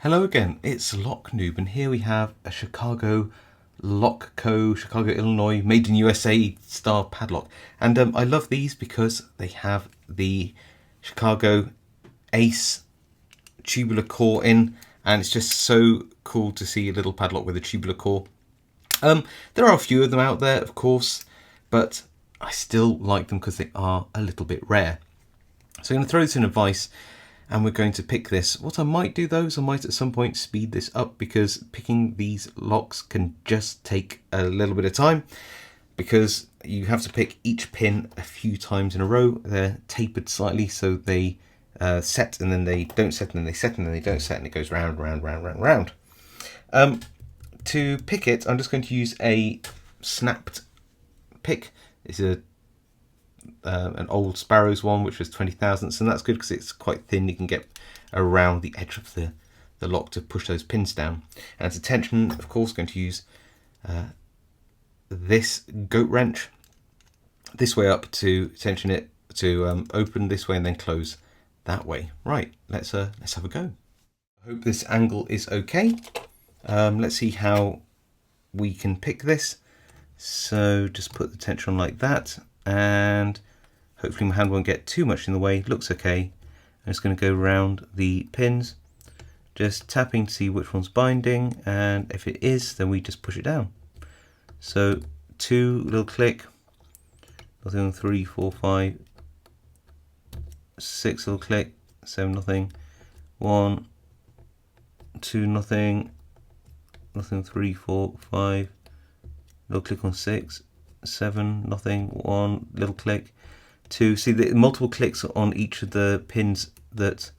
Hello again, it's Lock Noob, and here we have a Chicago Lock Co., Chicago, Illinois, made in USA style padlock. And I love these because they have the Chicago Ace tubular core in, and it's just so cool to see a little padlock with a tubular core. There are a few of them out there, of course, but I still like them because they are a little bit rare. So I'm going to throw this in a vise, and we're going to pick this. What I might do though is I might at some point speed this up, because picking these locks can just take a little bit of time, because you have to pick each pin a few times in a row. They're tapered slightly, so they set and then they don't set, and then they set and then they don't set, and it goes round, round, round, round, round. To pick it, I'm just going to use a snapped pick. It's an old Sparrows one, which was 20 thousandths, and that's good because it's quite thin. You can get around the edge of the lock to push those pins down. And to tension, of course, going to use this goat wrench this way up to tension it, to open this way and then close that way. Right, let's have a go. I hope this angle is okay. Let's see how we can pick this. So just put the tension on like that, and hopefully my hand won't get too much in the way. Looks okay. I'm just going to go around the pins, just tapping to see which one's binding, and if it is, then we just push it down. So 2, little click, nothing, 3, 4, 5, 6, little click, 7, nothing, 1, 2, nothing, 3, 4, 5, little click on 6, 7, nothing, 1, little click, 2. See the multiple clicks on each of the pins, that,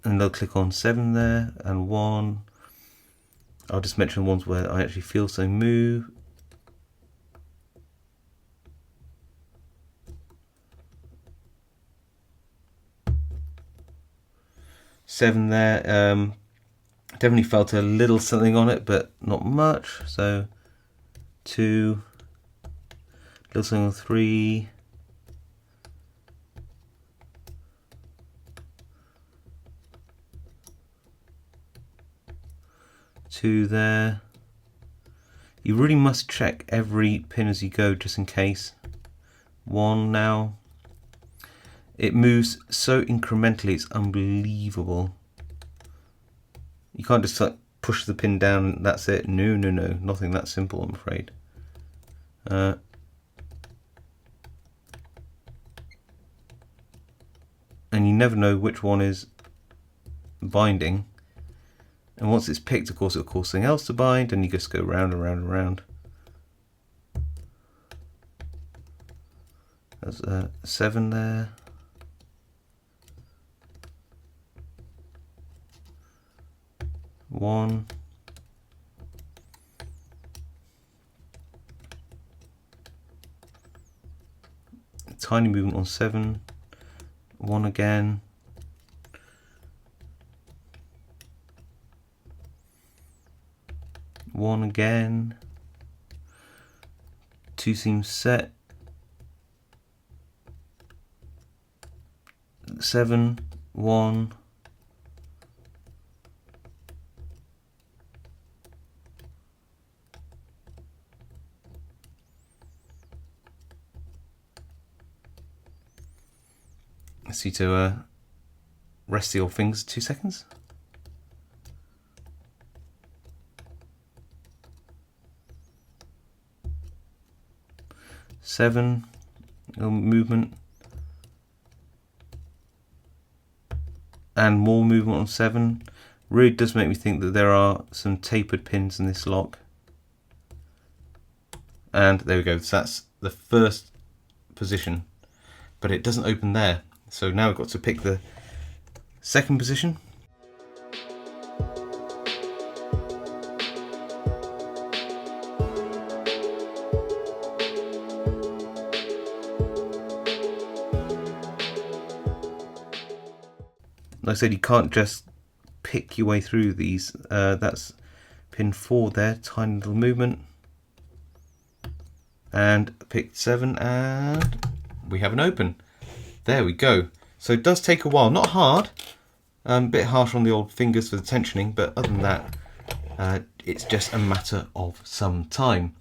and they'll click on 7 there, and 1. I'll just mention ones where I actually feel so move. Seven there. Definitely felt a little something on it, but not much. So 2, little something on 3, 2 there. You really must check every pin as you go, just in case. 1 now. It moves so incrementally, it's unbelievable. You can't just like push the pin down, that's it. No, no, no, nothing that simple, I'm afraid. And you never know which one is binding. And once it's picked, of course, it'll cause something else to bind, and you just go round and round and round. There's 7 there. 1. Tiny movement on 7. 1 again. 1 again. 2 seems set. 7. 1. Let's see, to rest your fingers 2 seconds. Seven, little movement, and more movement on 7. Really does make me think that there are some tapered pins in this lock. And there we go. So that's the first position, but it doesn't open there. So now we've got to pick the second position. Like I said, you can't just pick your way through these. That's pin 4 there, tiny little movement. And picked 7, and we have an open. There we go. So it does take a while, not hard. Bit harsh on the old fingers for the tensioning, but other than that, it's just a matter of some time.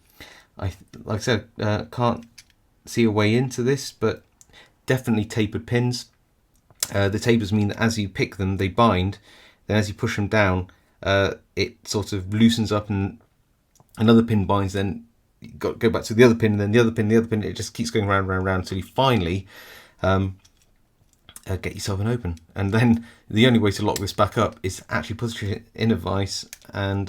Like I said, can't see a way into this, but definitely tapered pins. The tapers mean that as you pick them, they bind. Then as you push them down, it sort of loosens up, and another pin binds. Then you got to go back to the other pin, and then the other pin, the other pin. It just keeps going round, round, round until you finally get yourself an open. And then the only way to lock this back up is actually put it in a vise, and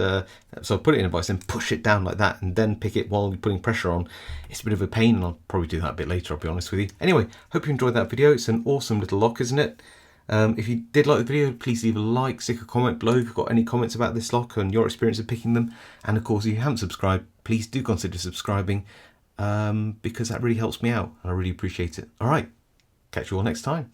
so put it in a vise and push it down like that, and then pick it while you're putting pressure on. It's a bit of a pain, and I'll probably do that a bit later, I'll be honest with you. Anyway, hope you enjoyed that video. It's an awesome little lock, isn't it? If you did like the video, please leave a like, stick a comment below if you've got any comments about this lock and your experience of picking them. And of course, if you haven't subscribed, please do consider subscribing, because that really helps me out and I really appreciate it. All right, catch you all next time.